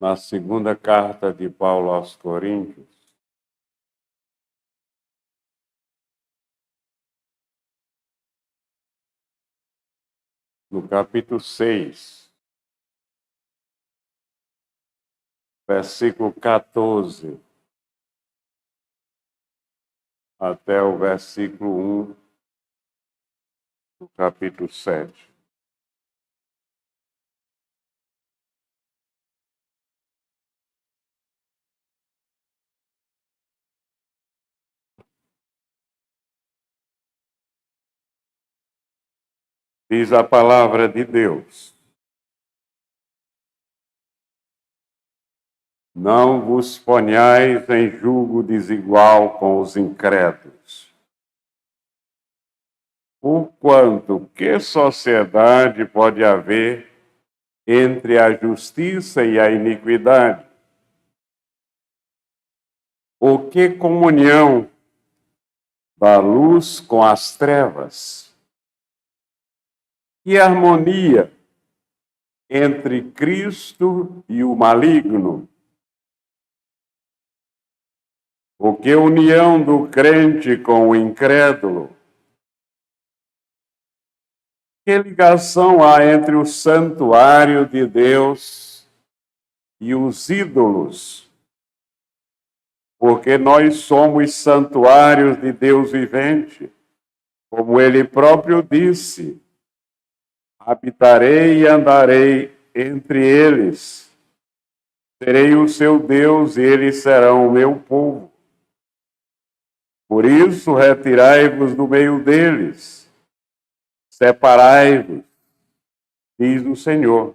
na segunda carta de Paulo aos Coríntios, no capítulo 6, versículo 14, até o versículo 1 do capítulo 7. Diz a palavra de Deus: não vos ponhais em julgo desigual com os incrédulos. Porquanto, que sociedade pode haver entre a justiça e a iniquidade? Ou que comunhão da luz com as trevas? Que harmonia entre Cristo e o maligno? Ou que união do crente com o incrédulo? Que ligação há entre o santuário de Deus e os ídolos? Porque nós somos santuários de Deus vivente, como ele próprio disse: habitarei e andarei entre eles, serei o seu Deus e eles serão o meu povo. Por isso, retirai-vos do meio deles, separai-vos, diz o Senhor.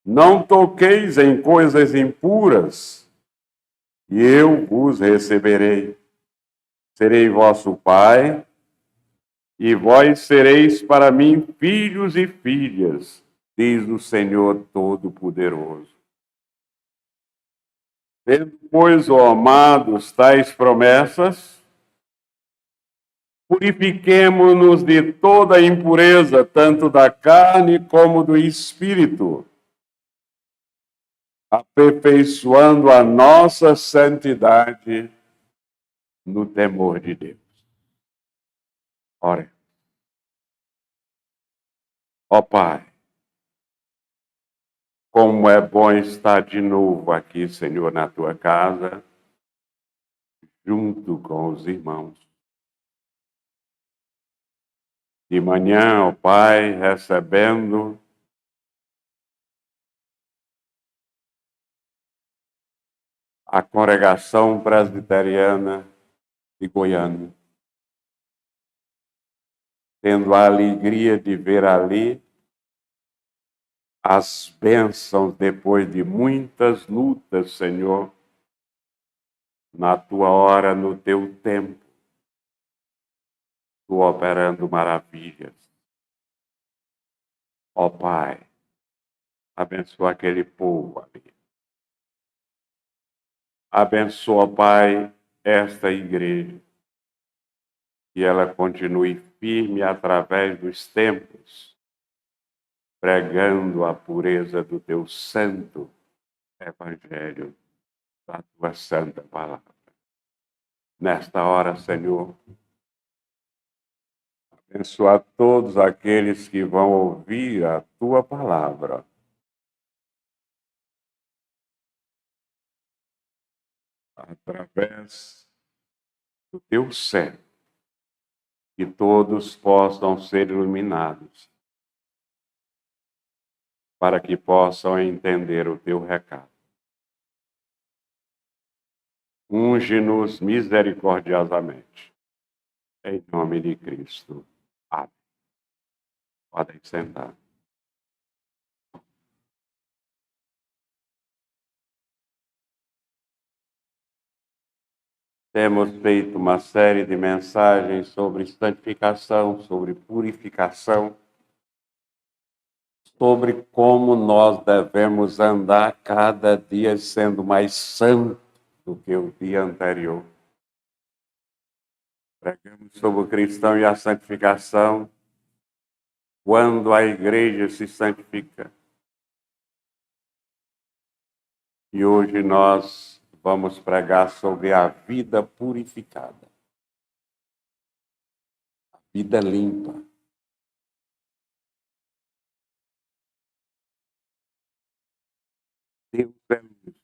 Não toqueis em coisas impuras, e eu vos receberei. Serei vosso Pai, e vós sereis para mim filhos e filhas, diz o Senhor Todo-Poderoso. Tendo, pois, ó amados, tais promessas, purifiquemo-nos de toda impureza, tanto da carne como do espírito, aperfeiçoando a nossa santidade no temor de Deus. Ore. Ó Pai, como é bom estar de novo aqui, Senhor, na tua casa, junto com os irmãos. De manhã, ó Pai, recebendo a congregação presbiteriana de Goiânia, tendo a alegria de ver ali as bênçãos depois de muitas lutas, Senhor, na tua hora, no teu tempo, tu operando maravilhas. Ó Pai, abençoa aquele povo ali. Abençoa, Pai, esta igreja, que ela continue firme através dos tempos, pregando a pureza do teu santo evangelho, da tua santa palavra. Nesta hora, Senhor, abençoa todos aqueles que vão ouvir a tua palavra. Através do teu servo, que todos possam ser iluminados, para que possam entender o teu recado. Unge-nos misericordiosamente. Em nome de Cristo. Amém. Podem sentar. Temos feito uma série de mensagens sobre santificação, sobre purificação, sobre como nós devemos andar cada dia sendo mais santo do que o dia anterior. Pregamos sobre o cristão e a santificação, quando a igreja se santifica. E hoje nós vamos pregar sobre a vida purificada, a vida limpa. Deus é luz.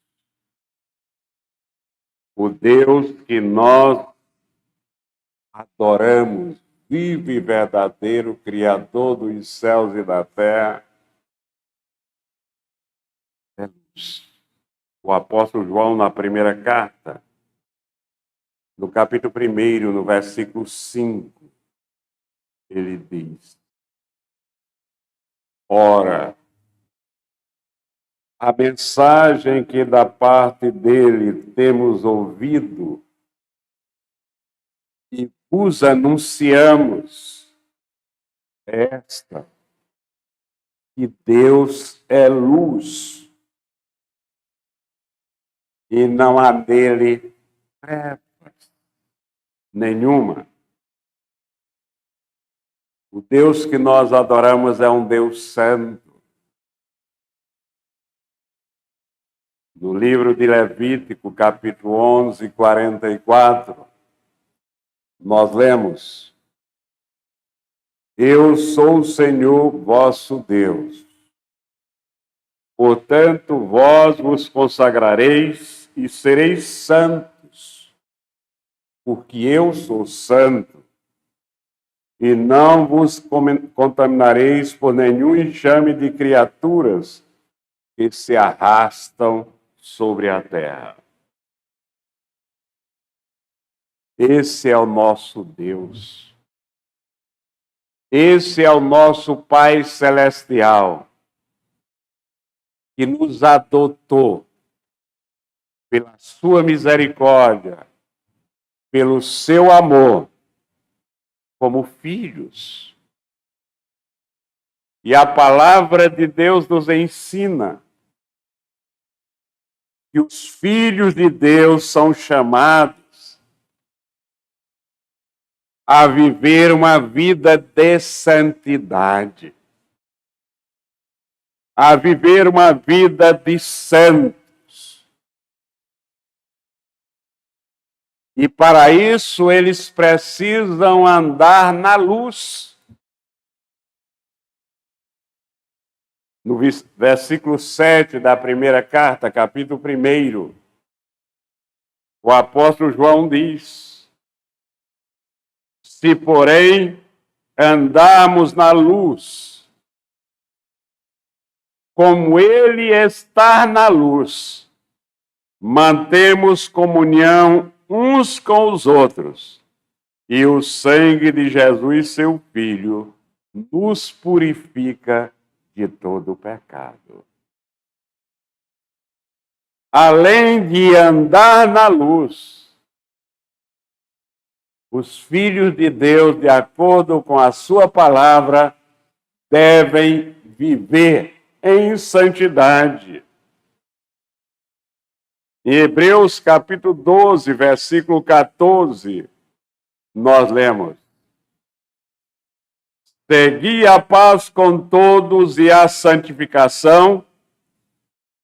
O Deus que nós adoramos, vivo e verdadeiro, Criador dos céus e da terra, é luz. O apóstolo João, na primeira carta, no capítulo 1, no versículo 5, ele diz: ora, a mensagem que da parte dele temos ouvido e vos anunciamos é esta, que Deus é luz e não há nele trevas nenhuma. O Deus que nós adoramos é um Deus santo. No livro de Levítico, capítulo 11, 44, nós lemos: eu sou o Senhor vosso Deus. Portanto, vós vos consagrareis e sereis santos, porque eu sou santo, e não vos contaminareis por nenhum enxame de criaturas que se arrastam sobre a terra. Esse é o nosso Deus. Esse é o nosso Pai Celestial, que nos adotou pela sua misericórdia, pelo seu amor, como filhos. E a palavra de Deus nos ensina que os filhos de Deus são chamados a viver uma vida de santidade, a viver uma vida de santos. E para isso eles precisam andar na luz. No versículo 7 da primeira carta, capítulo 1, o apóstolo João diz: se, porém, andarmos na luz, como ele está na luz, mantemos comunhão uns com os outros, e o sangue de Jesus, seu Filho, nos purifica de todo o pecado. Além de andar na luz, os filhos de Deus, de acordo com a sua palavra, devem viver em santidade. Em Hebreus capítulo 12, versículo 14, nós lemos: segui a paz com todos e a santificação,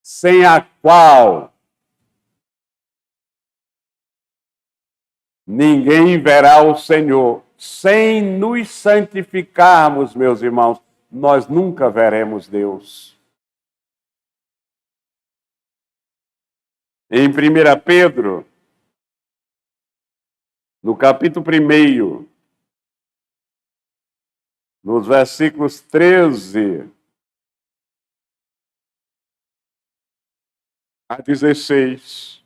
sem a qual ninguém verá o Senhor. Sem nos santificarmos, meus irmãos, nós nunca veremos Deus. Em 1 Pedro, no capítulo 1, nos versículos 13 a 16,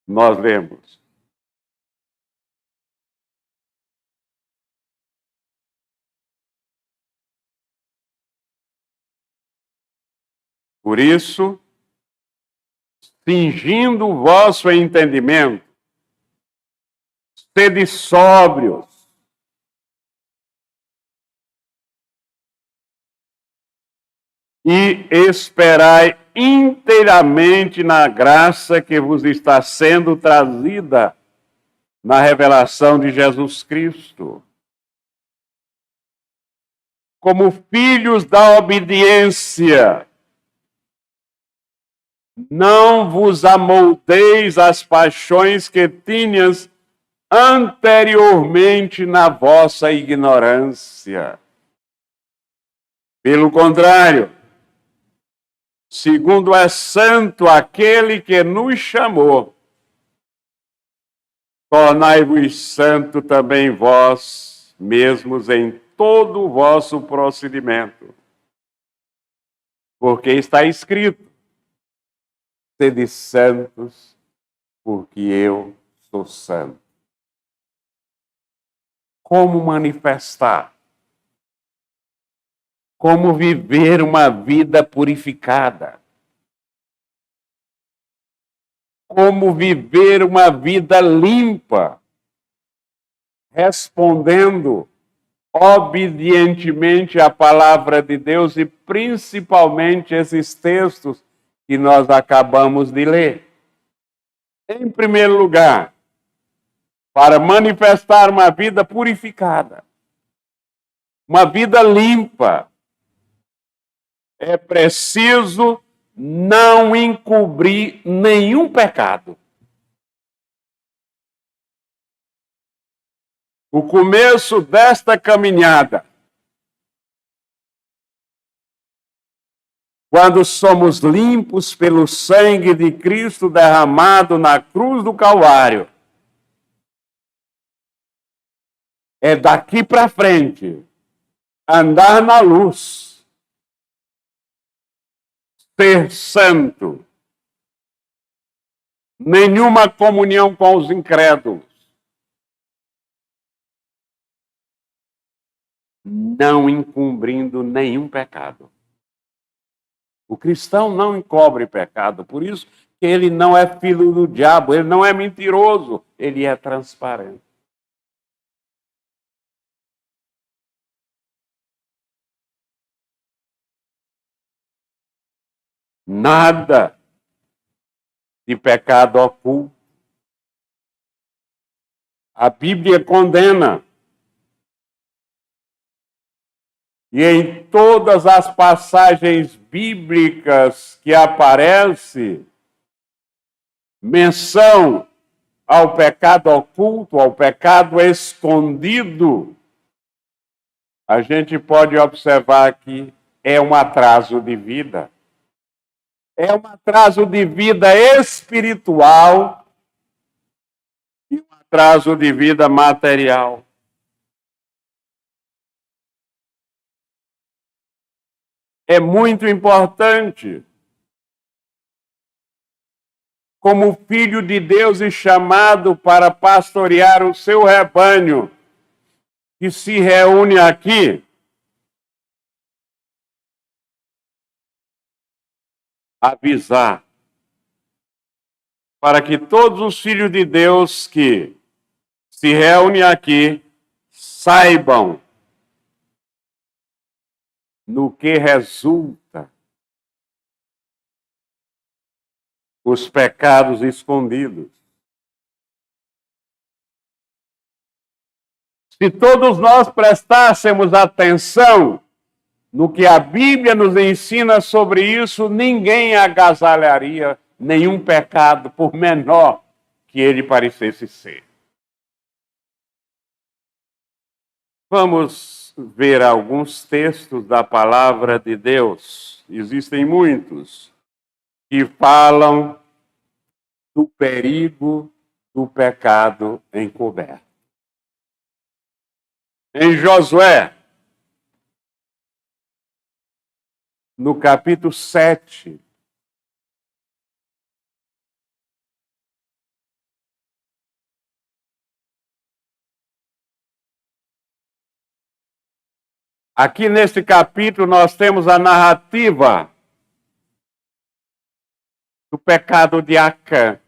nós lemos: por isso, cingindo o vosso entendimento, sede sóbrios, e esperai inteiramente na graça que vos está sendo trazida na revelação de Jesus Cristo. Como filhos da obediência, Não vos amoldeis às paixões que tinhas anteriormente na vossa ignorância. Pelo contrário, segundo é santo aquele que nos chamou, tornai-vos santo também vós mesmos em todo o vosso procedimento. Porque está escrito: sede santos, porque eu sou santo. Como manifestar? Como viver uma vida purificada? Como viver uma vida limpa? Respondendo obedientemente à palavra de Deus e principalmente esses textos que nós acabamos de ler. Em primeiro lugar, para manifestar uma vida purificada, uma vida limpa, é preciso não encobrir nenhum pecado. O começo desta caminhada, quando somos limpos pelo sangue de Cristo derramado na cruz do Calvário, é daqui para frente andar na luz, ser santo, nenhuma comunhão com os incrédulos, não encobrindo nenhum pecado. O cristão não encobre pecado, por isso que ele não é filho do diabo, ele não é mentiroso, ele é transparente. Nada de pecado oculto. A Bíblia condena. E em todas as passagens bíblicas que aparece menção ao pecado oculto, ao pecado escondido, a gente pode observar que é um atraso de vida. É um atraso de vida espiritual e um atraso de vida material. É muito importante, como filho de Deus e chamado para pastorear o seu rebanho, que se reúne aqui, avisar, para que todos os filhos de Deus que se reúnem aqui saibam no que resulta os pecados escondidos. Se todos nós prestássemos atenção no que a Bíblia nos ensina sobre isso, ninguém agasalharia nenhum pecado, por menor que ele parecesse ser. Vamos ver alguns textos da palavra de Deus. Existem muitos que falam do perigo do pecado encoberto. Em Josué, no capítulo 7, aqui neste capítulo nós temos a narrativa do pecado de Acã.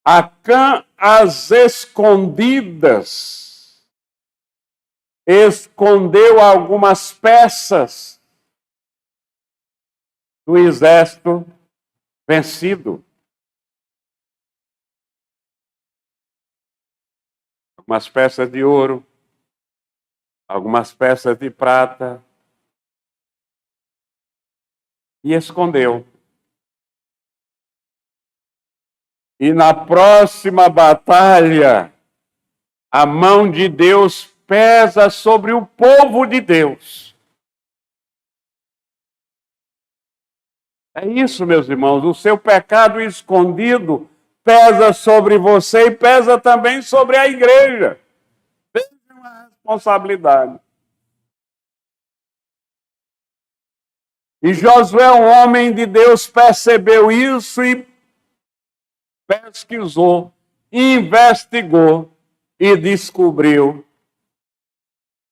Acã, às escondidas, escondeu algumas peças do exército vencido. Algumas peças de ouro, algumas peças de prata. e escondeu. E na próxima batalha, a mão de Deus pesa sobre o povo de Deus. É isso, meus irmãos, o seu pecado escondido pesa sobre você e pesa também sobre a igreja. Veja uma responsabilidade. E Josué, um homem de Deus, percebeu isso e pesquisou, investigou e descobriu.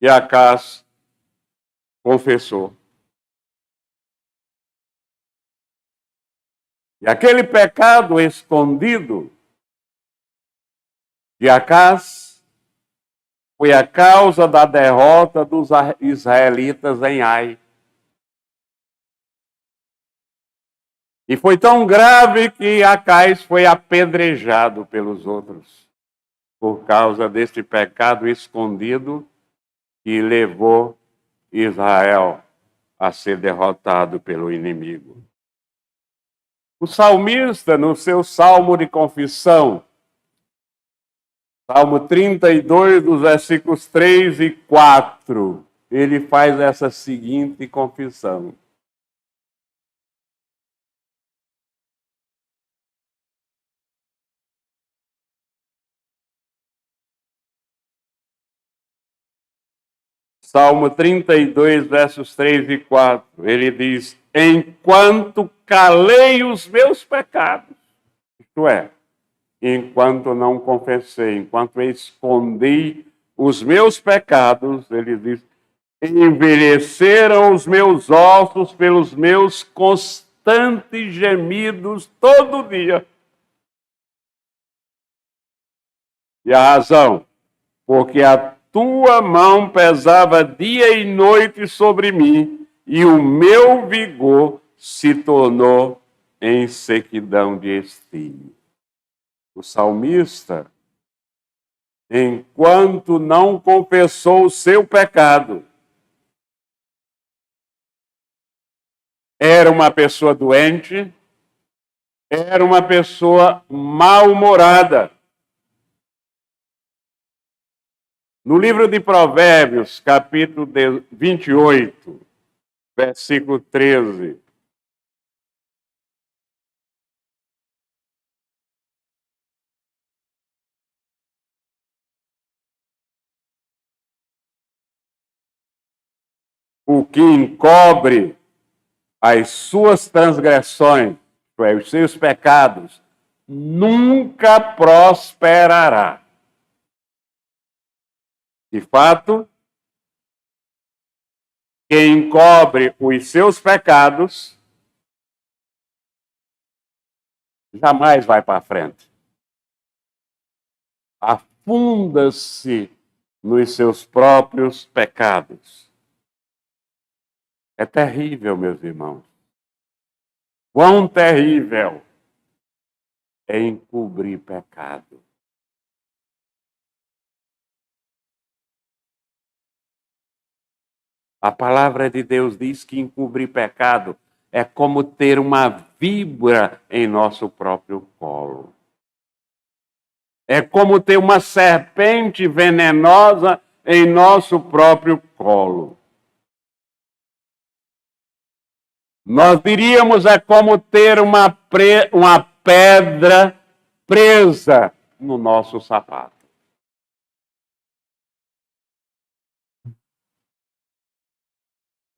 E Acás confessou. E aquele pecado escondido de Acás foi a causa da derrota dos israelitas em Ai. E foi tão grave que Acás foi apedrejado pelos outros, por causa deste pecado escondido que levou Israel a ser derrotado pelo inimigo. O salmista, no seu salmo de confissão, Salmo 32, dos versículos 3 e 4, ele faz essa seguinte confissão. Salmo 32, versos 3 e 4, ele diz: enquanto calei os meus pecados, isto é, enquanto não confessei, enquanto escondi os meus pecados, ele diz, envelheceram os meus ossos pelos meus constantes gemidos todo dia. E a razão, porque a tua mão pesava dia e noite sobre mim, e o meu vigor se tornou em sequidão de espinho. O salmista, enquanto não confessou o seu pecado, era uma pessoa doente, era uma pessoa mal-humorada. No livro de Provérbios, capítulo 28, versículo 13, o que encobre as suas transgressões, os seus pecados, nunca prosperará. De fato, quem encobre os seus pecados jamais vai para frente. Afunda-se nos seus próprios pecados. É terrível, meus irmãos. Quão terrível é encobrir pecado. A palavra de Deus diz que encobrir pecado é como ter uma víbora em nosso próprio colo. É como ter uma serpente venenosa em nosso próprio colo. Nós diríamos é como ter uma pedra presa no nosso sapato.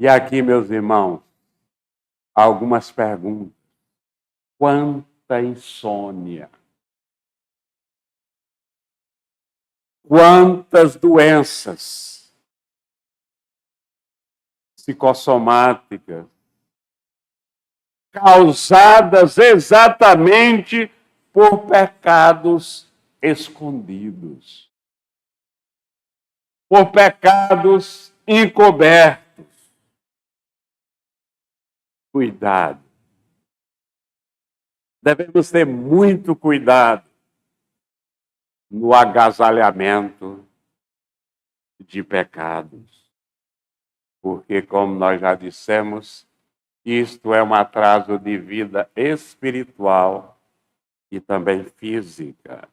E aqui, meus irmãos, algumas perguntas. Quanta insônia! Quantas doenças psicossomáticas causadas exatamente por pecados escondidos, por pecados encobertos. Cuidado. Devemos ter muito cuidado no agasalhamento de pecados. Porque, como nós já dissemos, Isto é um atraso de vida espiritual e também física.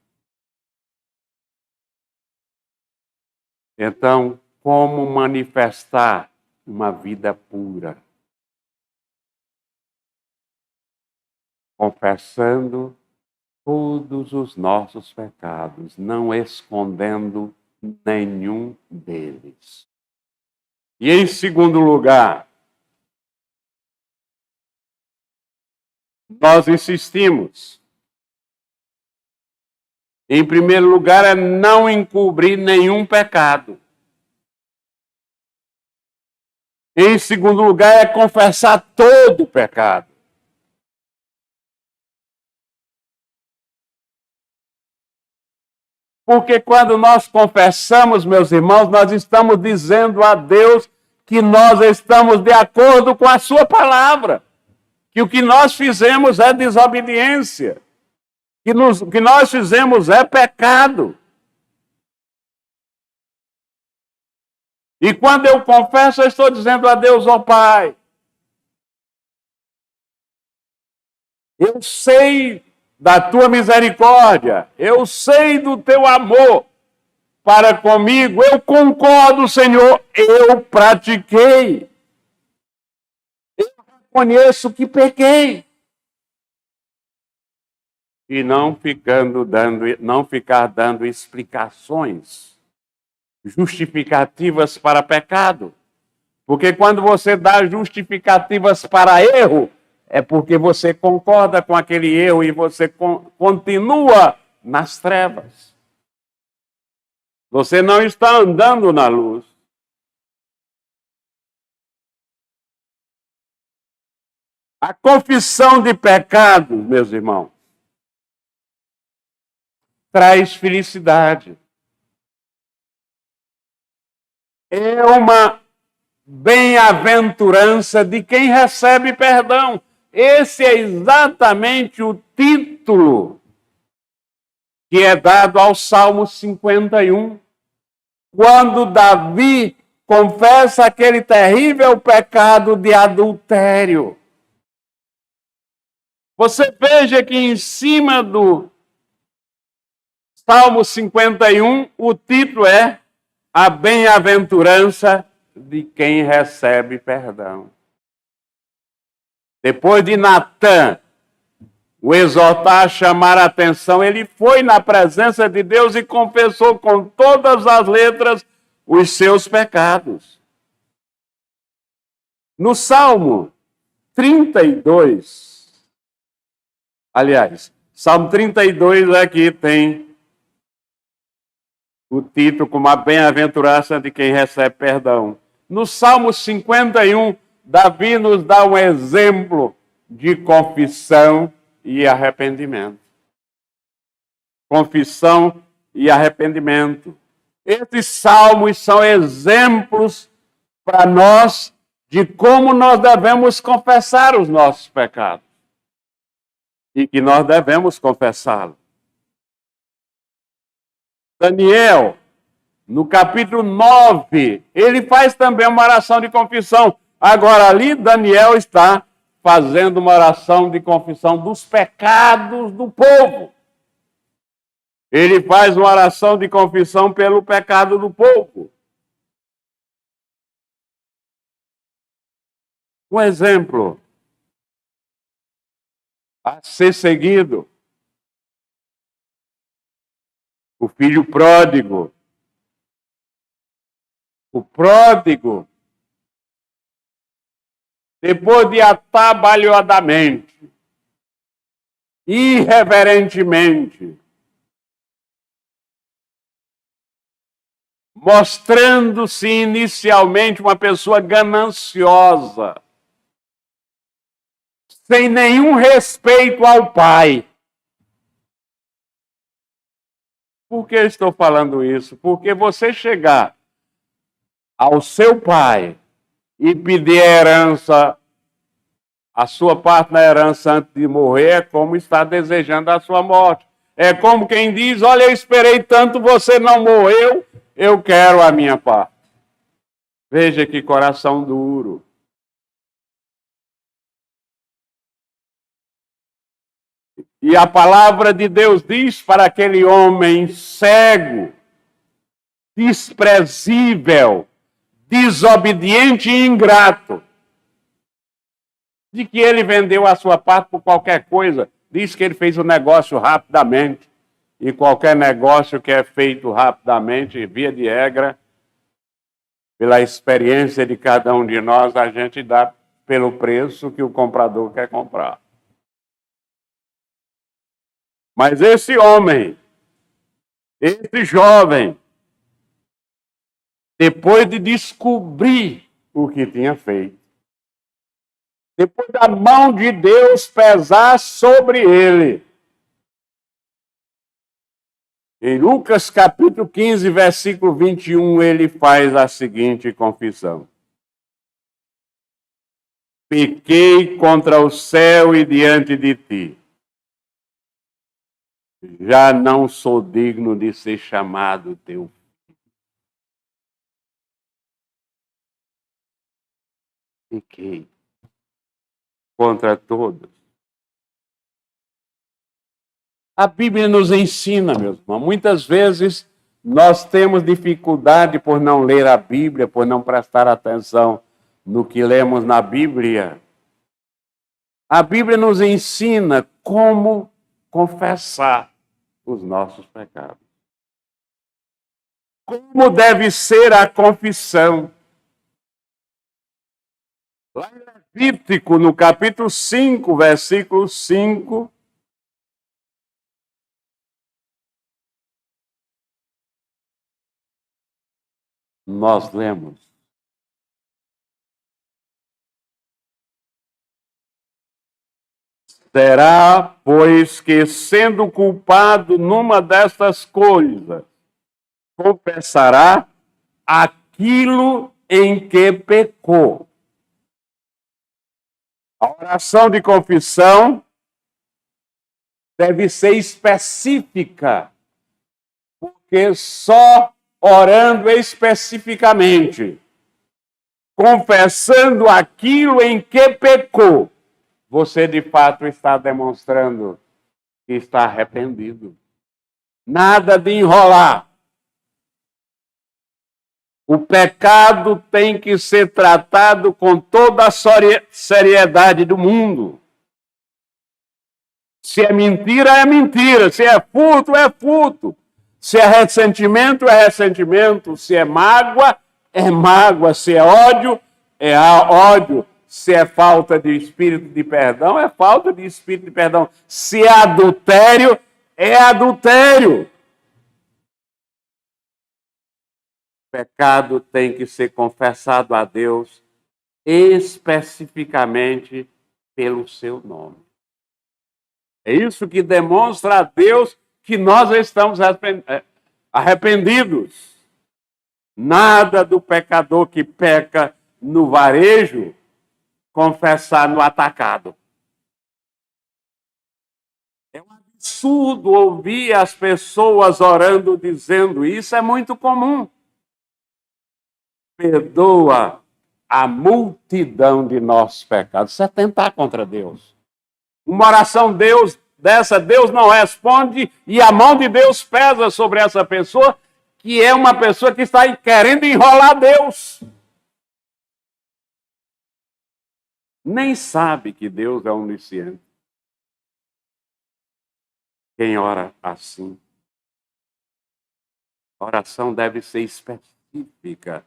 Então, como manifestar uma vida pura? Confessando todos os nossos pecados, não escondendo nenhum deles. E em segundo lugar, nós insistimos. Em primeiro lugar, é não encobrir nenhum pecado. Em segundo lugar, é confessar todo o pecado. Porque quando nós confessamos, meus irmãos, nós estamos dizendo a Deus que nós estamos de acordo com a sua palavra. Que o que nós fizemos é desobediência. Que o que nós fizemos é pecado. E quando eu confesso, eu estou dizendo a Deus, ó Pai, eu sei da tua misericórdia, eu sei do teu amor para comigo, eu concordo, Senhor, eu pratiquei. Eu reconheço que pequei. E não ficar dando explicações justificativas para pecado. Porque quando você dá justificativas para erro, é porque você concorda com aquele erro e você continua nas trevas. Você não está andando na luz. A confissão de pecados, meus irmãos, traz felicidade. É uma bem-aventurança de quem recebe perdão. Esse é exatamente o título que é dado ao Salmo 51, quando Davi confessa aquele terrível pecado de adultério. Você veja que em cima do Salmo 51, o título é A Bem-aventurança de quem recebe perdão. Depois de Natã o exortar, chamar a atenção, ele foi na presença de Deus e confessou com todas as letras os seus pecados. No Salmo 32, aliás, Salmo 32 aqui tem o título como a bem-aventurança de quem recebe perdão. No Salmo 51, Davi nos dá um exemplo de confissão e arrependimento. Confissão e arrependimento. Esses salmos são exemplos para nós de como nós devemos confessar os nossos pecados. E que nós devemos confessá-los. Daniel, no capítulo 9, ele faz também uma oração de confissão. Agora, ali, Daniel está fazendo uma oração de confissão dos pecados do povo. Ele faz uma oração de confissão pelo pecado do povo. Um exemplo a ser seguido. O filho pródigo. O pródigo, depois de atabalhoadamente, irreverentemente, mostrando-se inicialmente uma pessoa gananciosa, sem nenhum respeito ao pai. Por que estou falando isso? Porque você chegar ao seu pai e pedir a herança, a sua parte na herança antes de morrer, é como estar desejando a sua morte. É como quem diz, olha, eu esperei tanto, você não morreu, eu quero a minha parte. Veja que coração duro. E a palavra de Deus diz para aquele homem cego, desprezível, desobediente e ingrato, de que ele vendeu a sua parte por qualquer coisa. Diz que ele fez o negócio rapidamente. E qualquer negócio que é feito rapidamente, via de regra, pela experiência de cada um de nós, a gente dá pelo preço que o comprador quer comprar. Mas esse homem, esse jovem, depois de descobrir o que tinha feito, depois da mão de Deus pesar sobre ele, em Lucas capítulo 15, versículo 21, ele faz a seguinte confissão: pequei contra o céu e diante de ti. Já não sou digno de ser chamado teu filho. Pequei contra todos. A Bíblia nos ensina, meus irmãos, muitas vezes nós temos dificuldade por não ler a Bíblia, por não prestar atenção no que lemos na Bíblia. A Bíblia nos ensina como confessar os nossos pecados. Como deve ser a confissão. Lá em Levítico, no capítulo 5, versículo 5, nós lemos: será, pois, que sendo culpado numa destas coisas, confessará aquilo em que pecou. A oração de confissão deve ser específica, porque só orando especificamente, confessando aquilo em que pecou, você de fato está demonstrando que está arrependido. Nada de enrolar. O pecado tem que ser tratado com toda a seriedade do mundo. Se é mentira, é mentira. Se é furto, é furto. Se é ressentimento, é ressentimento. Se é mágoa, é mágoa. Se é ódio, é ódio. Se é falta de espírito de perdão, é falta de espírito de perdão. Se é adultério, é adultério. O pecado tem que ser confessado a Deus especificamente pelo seu nome. É isso que demonstra a Deus que nós estamos arrependidos. Nada do pecador que peca no varejo confessar no atacado. É um absurdo ouvir as pessoas orando dizendo isso, é muito comum. Perdoa a multidão de nossos pecados. Isso é tentar contra Deus. Uma oração dessa, Deus não responde e a mão de Deus pesa sobre essa pessoa, que é uma pessoa que está querendo enrolar Deus. Nem sabe que Deus é onisciente. Quem ora assim, a oração deve ser específica.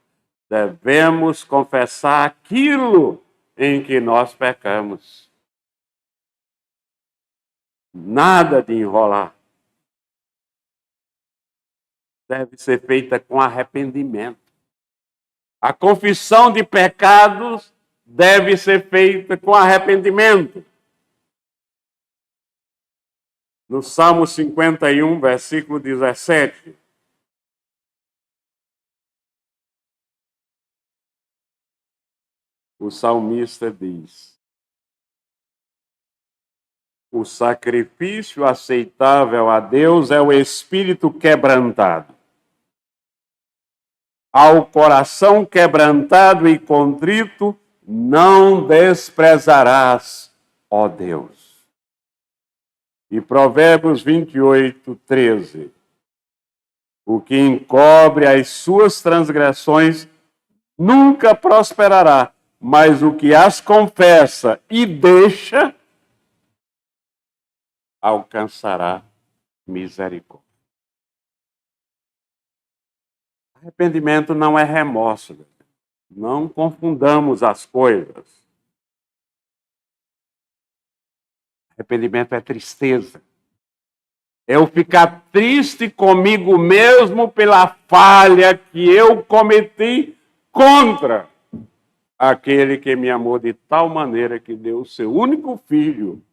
Devemos confessar aquilo em que nós pecamos. Nada de enrolar. Deve ser feita com arrependimento. A confissão de pecados deve ser feita com arrependimento. No Salmo 51, versículo 17. O salmista diz: o sacrifício aceitável a Deus é o espírito quebrantado. Ao coração quebrantado e contrito, não desprezarás, ó Deus. E Provérbios 28, 13. O que encobre as suas transgressões nunca prosperará, mas o que as confessa e deixa alcançará misericórdia. Arrependimento não é remorso. Não confundamos as coisas. Arrependimento é tristeza. É eu ficar triste comigo mesmo pela falha que eu cometi contra aquele que me amou de tal maneira que deu o seu único filho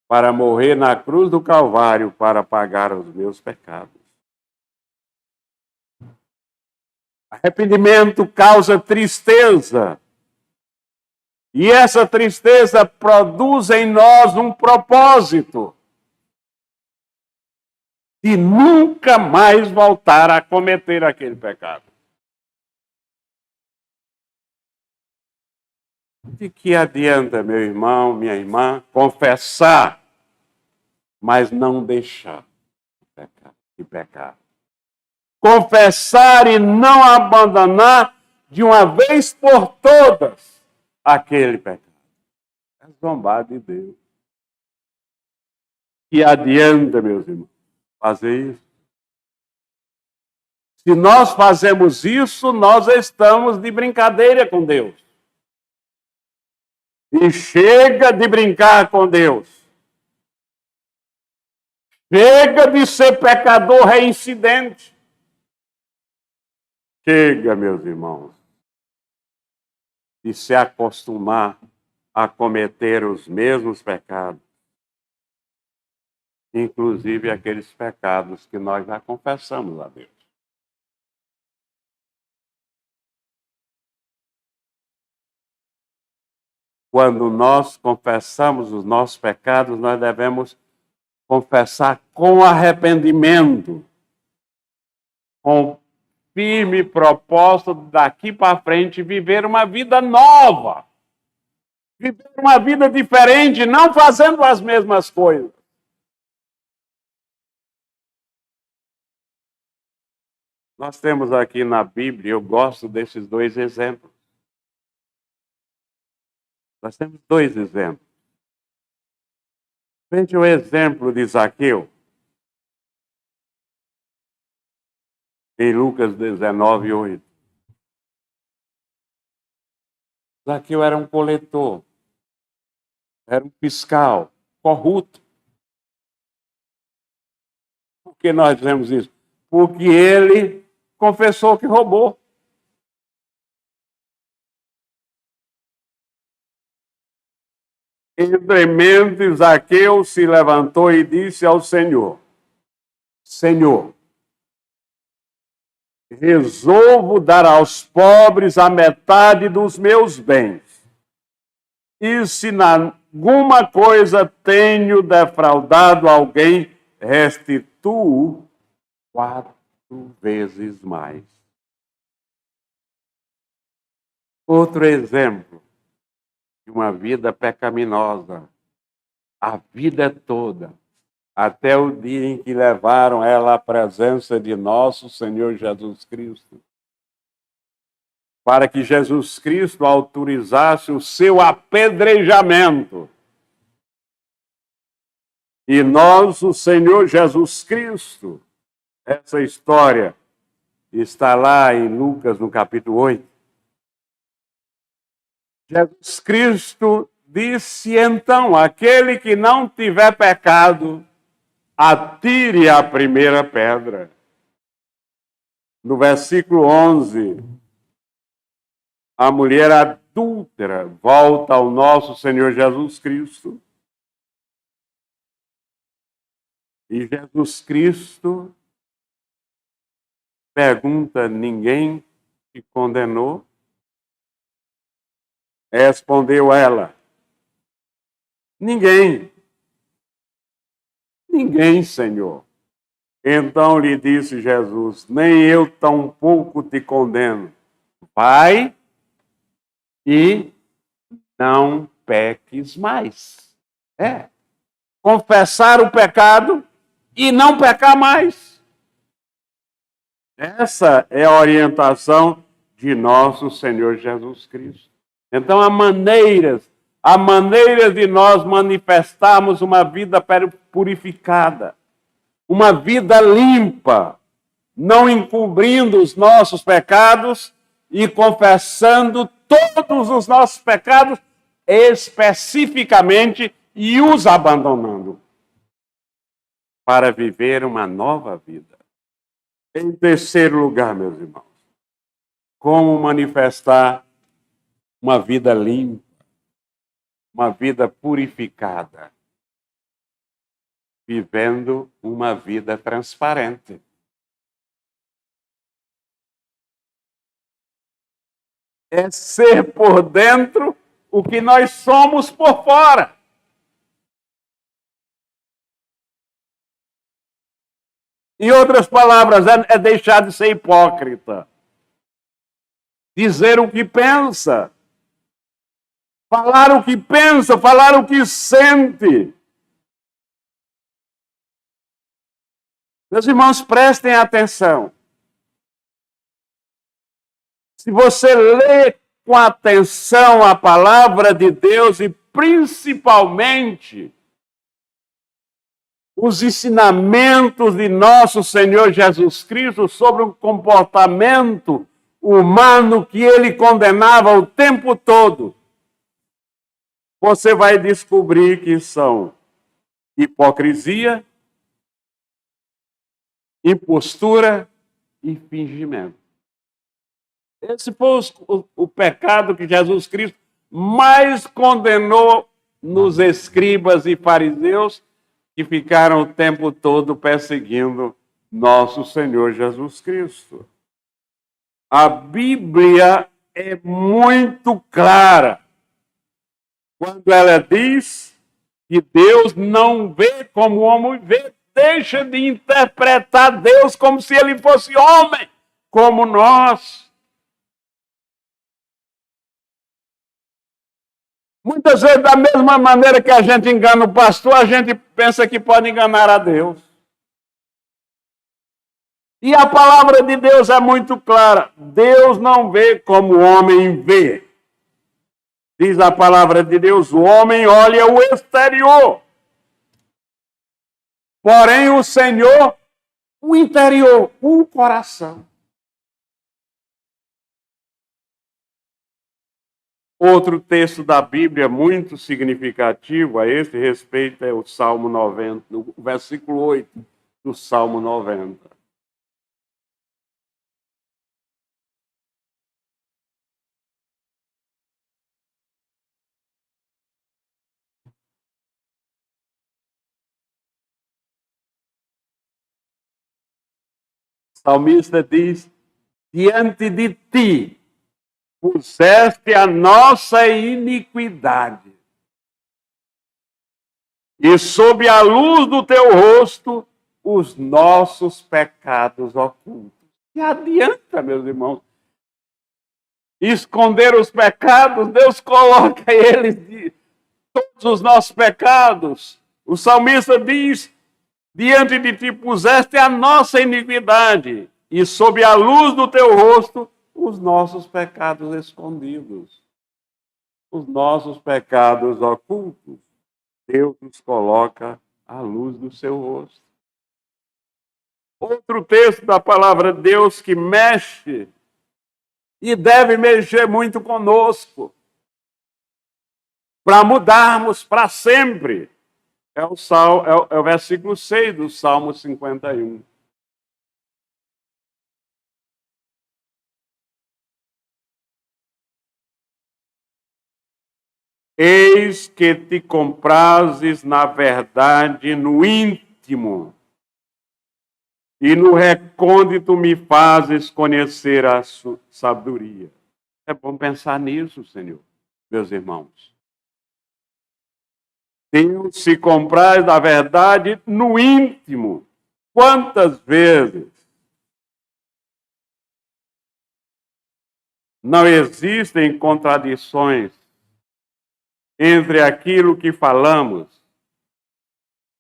para morrer na cruz do Calvário para pagar os meus pecados. Arrependimento causa tristeza. E essa tristeza produz em nós um propósito de nunca mais voltar a cometer aquele pecado. De que adianta, meu irmão, minha irmã, confessar, mas não deixar de pecar? Confessar e não abandonar de uma vez por todas aquele pecado. É zombar de Deus. Que adianta, meus irmãos, fazer isso? Se nós fazemos isso, nós estamos de brincadeira com Deus. E chega de brincar com Deus. Chega de ser pecador reincidente. Chega, meus irmãos, de se acostumar a cometer os mesmos pecados, inclusive aqueles pecados que nós já confessamos a Deus. Quando nós confessamos os nossos pecados, nós devemos confessar com arrependimento, com firme propósito daqui para frente viver uma vida nova, viver uma vida diferente, não fazendo as mesmas coisas. Nós temos aqui na Bíblia, eu gosto desses dois exemplos. Nós temos dois exemplos. Veja o exemplo de Zaqueu, em Lucas 19, 8. Zaqueu era um coletor, era um fiscal, corrupto. Por que nós dizemos isso? Porque ele confessou que roubou. Entre mentes, Zaqueu se levantou e disse ao Senhor: Senhor, resolvo dar aos pobres a metade dos meus bens. E se em alguma coisa tenho defraudado alguém, restituo 4 vezes mais. Outro exemplo de uma vida pecaminosa, a vida toda, até o dia em que levaram ela à presença de nosso Senhor Jesus Cristo, para que Jesus Cristo autorizasse o seu apedrejamento. E nosso Senhor Jesus Cristo, essa história está lá em Lucas, no capítulo 8. Jesus Cristo disse então: aquele que não tiver pecado, atire a primeira pedra. No versículo 11, a mulher adúltera volta ao nosso Senhor Jesus Cristo. E Jesus Cristo pergunta: ninguém te condenou? Respondeu ela: ninguém. Ninguém, Senhor. Então lhe disse Jesus: nem eu tampouco te condeno. Vai e não peques mais. confessar o pecado e não pecar mais. Essa é a orientação de nosso Senhor Jesus Cristo. Então, há maneiras de nós manifestarmos uma vida purificada, uma vida limpa, não encobrindo os nossos pecados e confessando todos os nossos pecados especificamente e os abandonando para viver uma nova vida. Em terceiro lugar, meus irmãos, como manifestar uma vida limpa, uma vida purificada, vivendo uma vida transparente. É ser por dentro o que nós somos por fora. Em outras palavras, é deixar de ser hipócrita. Dizer o que pensa. Falar o que pensa, falar o que sente. Meus irmãos, prestem atenção. Se você lê com atenção a palavra de Deus e principalmente os ensinamentos de nosso Senhor Jesus Cristo sobre o comportamento humano que ele condenava o tempo todo, você vai descobrir que são hipocrisia, impostura e fingimento. Esse foi o pecado que Jesus Cristo mais condenou nos escribas e fariseus que ficaram o tempo todo perseguindo nosso Senhor Jesus Cristo. A Bíblia é muito clara quando ela diz que Deus não vê como o homem vê. Deixa de interpretar Deus como se ele fosse homem, como nós. Muitas vezes, da mesma maneira que a gente engana o pastor, a gente pensa que pode enganar a Deus. E a palavra de Deus é muito clara. Deus não vê como o homem vê. Diz a palavra de Deus, o homem olha o exterior. Porém, o Senhor, o interior, o coração. Outro texto da Bíblia muito significativo a esse respeito é o Salmo 90, o versículo 8 do Salmo 90. O salmista diz, diante de ti puseste a nossa iniquidade, e sob a luz do teu rosto os nossos pecados ocultos. Que adianta, meus irmãos, esconder os pecados? Deus coloca eles, todos os nossos pecados. O salmista diz, diante de ti puseste a nossa iniquidade, e sob a luz do teu rosto os nossos pecados escondidos, os nossos pecados ocultos. Deus nos coloca à luz do seu rosto. Outro texto da palavra de Deus que mexe e deve mexer muito conosco para mudarmos para sempre é o versículo 6 do Salmo 51. Eis que te comprases na verdade no íntimo, e no recôndito me fazes conhecer a sabedoria. É bom pensar nisso, Senhor, meus irmãos. Deus se compraz na verdade no íntimo. Quantas vezes não existem contradições entre aquilo que falamos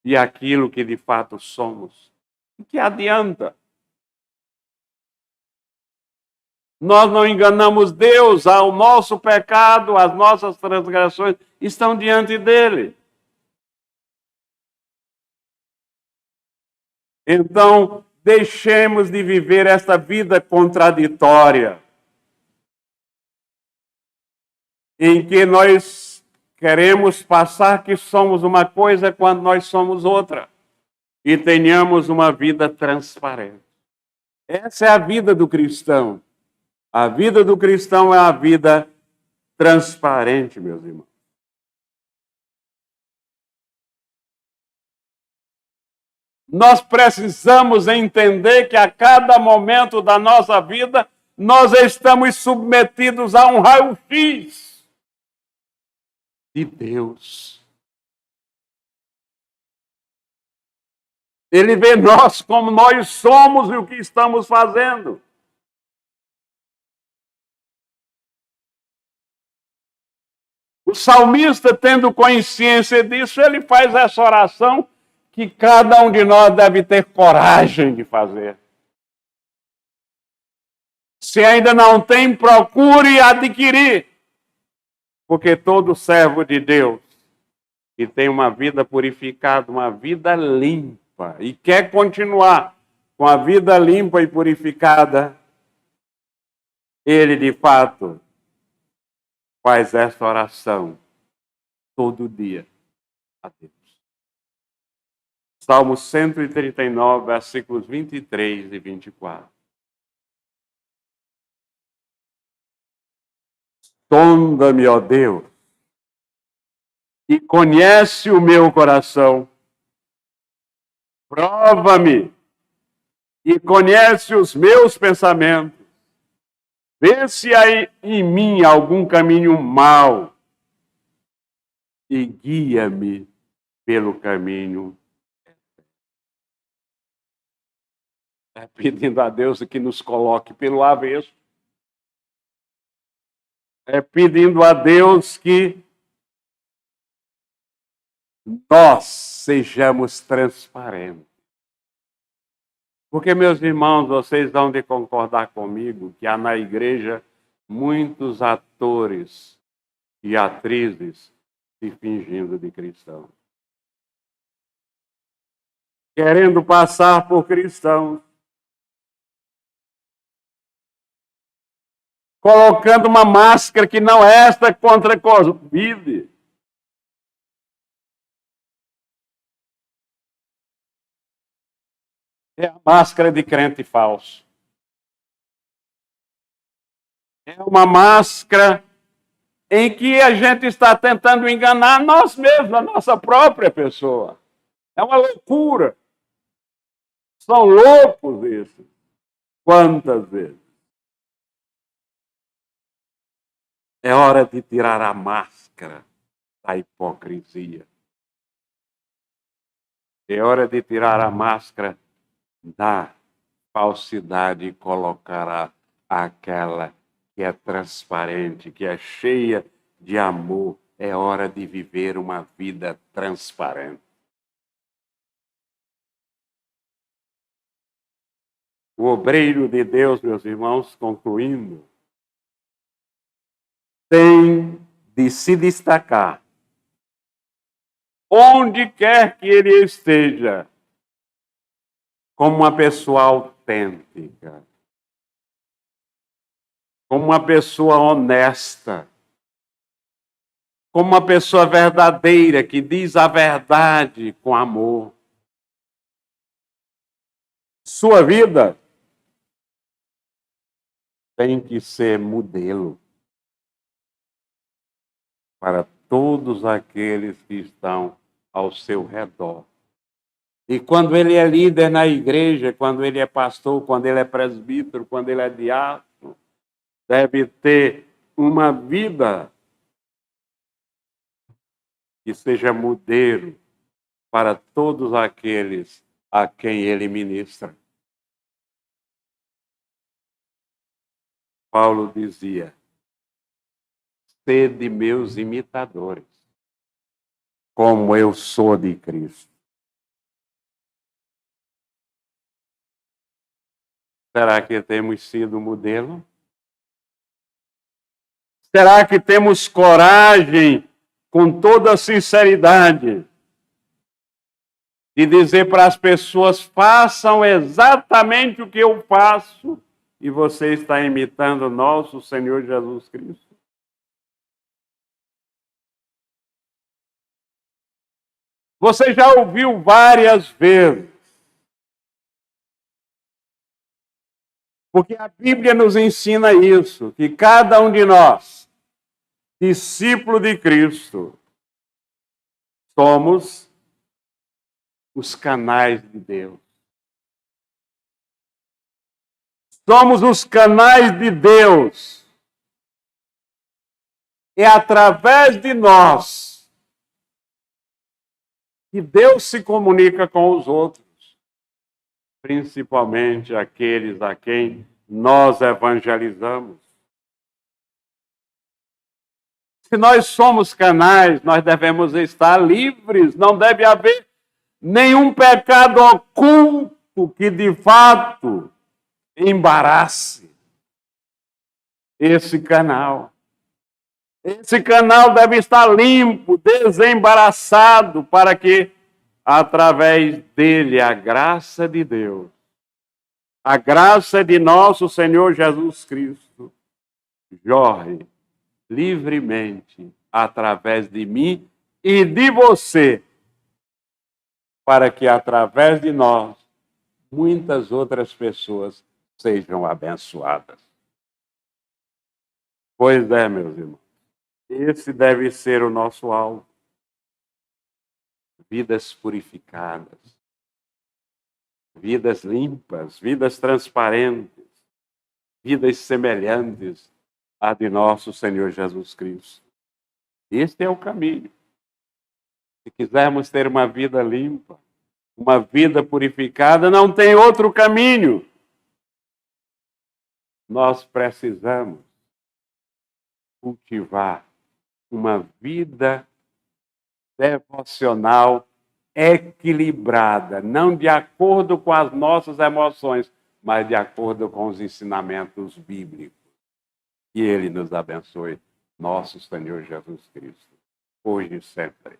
e aquilo que de fato somos. O que adianta? Nós não enganamos Deus, o nosso pecado, as nossas transgressões estão diante dele. Então, deixemos de viver esta vida contraditória, em que nós queremos passar que somos uma coisa quando nós somos outra, e tenhamos uma vida transparente. Essa é a vida do cristão. A vida do cristão é a vida transparente, meus irmãos. Nós precisamos entender que a cada momento da nossa vida, nós estamos submetidos a um raio-x de Deus. Ele vê nós como nós somos e o que estamos fazendo. O salmista, tendo consciência disso, ele faz essa oração que cada um de nós deve ter coragem de fazer. Se ainda não tem, procure adquirir. Porque todo servo de Deus que tem uma vida purificada, uma vida limpa, e quer continuar com a vida limpa e purificada, ele de fato faz esta oração todo dia a Deus. Salmo 139, versículos 23 e 24. Sonda-me, ó Deus, e conhece o meu coração. Prova-me e conhece os meus pensamentos. Vê se há em mim algum caminho mau e guia-me pelo caminho. Pedindo a Deus que nos coloque pelo avesso. Pedindo a Deus que nós sejamos transparentes. Porque, meus irmãos, vocês vão de concordar comigo que há na igreja muitos atores e atrizes se fingindo de cristãos. Querendo passar por cristãos. Colocando uma máscara que não é esta contra a Covid. É a máscara de crente falso. É uma máscara em que a gente está tentando enganar nós mesmos, a nossa própria pessoa. É uma loucura. São loucos esses. Quantas vezes? É hora de tirar a máscara da hipocrisia. É hora de tirar a máscara da falsidade e colocar aquela que é transparente, que é cheia de amor. É hora de viver uma vida transparente. O obreiro de Deus, meus irmãos, concluindo, tem de se destacar onde quer que ele esteja, como uma pessoa autêntica, como uma pessoa honesta, como uma pessoa verdadeira, que diz a verdade com amor. Sua vida tem que ser modelo para todos aqueles que estão ao seu redor. E quando ele é líder na igreja, quando ele é pastor, quando ele é presbítero, quando ele é diácono, deve ter uma vida que seja modelo para todos aqueles a quem ele ministra. Paulo dizia: sede meus imitadores, como eu sou de Cristo. Será que temos sido modelo? Será que temos coragem, com toda sinceridade, de dizer para as pessoas: façam exatamente o que eu faço, e você está imitando nosso Senhor Jesus Cristo? Você já ouviu várias vezes, porque a Bíblia nos ensina isso, que cada um de nós, discípulo de Cristo, somos os canais de Deus. Somos os canais de Deus. É através de nós que Deus se comunica com os outros, principalmente aqueles a quem nós evangelizamos. Se nós somos canais, nós devemos estar livres, não deve haver nenhum pecado oculto que de fato embarace esse canal. Esse canal deve estar limpo, desembaraçado, para que, através dele, a graça de Deus, a graça de nosso Senhor Jesus Cristo, jorre livremente através de mim e de você, para que, através de nós, muitas outras pessoas sejam abençoadas. Pois é, meus irmãos, esse deve ser o nosso alvo. Vidas purificadas, vidas limpas, vidas transparentes, vidas semelhantes à de nosso Senhor Jesus Cristo. Este é o caminho. Se quisermos ter uma vida limpa, uma vida purificada, não tem outro caminho. Nós precisamos cultivar uma vida devocional equilibrada, não de acordo com as nossas emoções, mas de acordo com os ensinamentos bíblicos. Que Ele nos abençoe, nosso Senhor Jesus Cristo, hoje e sempre.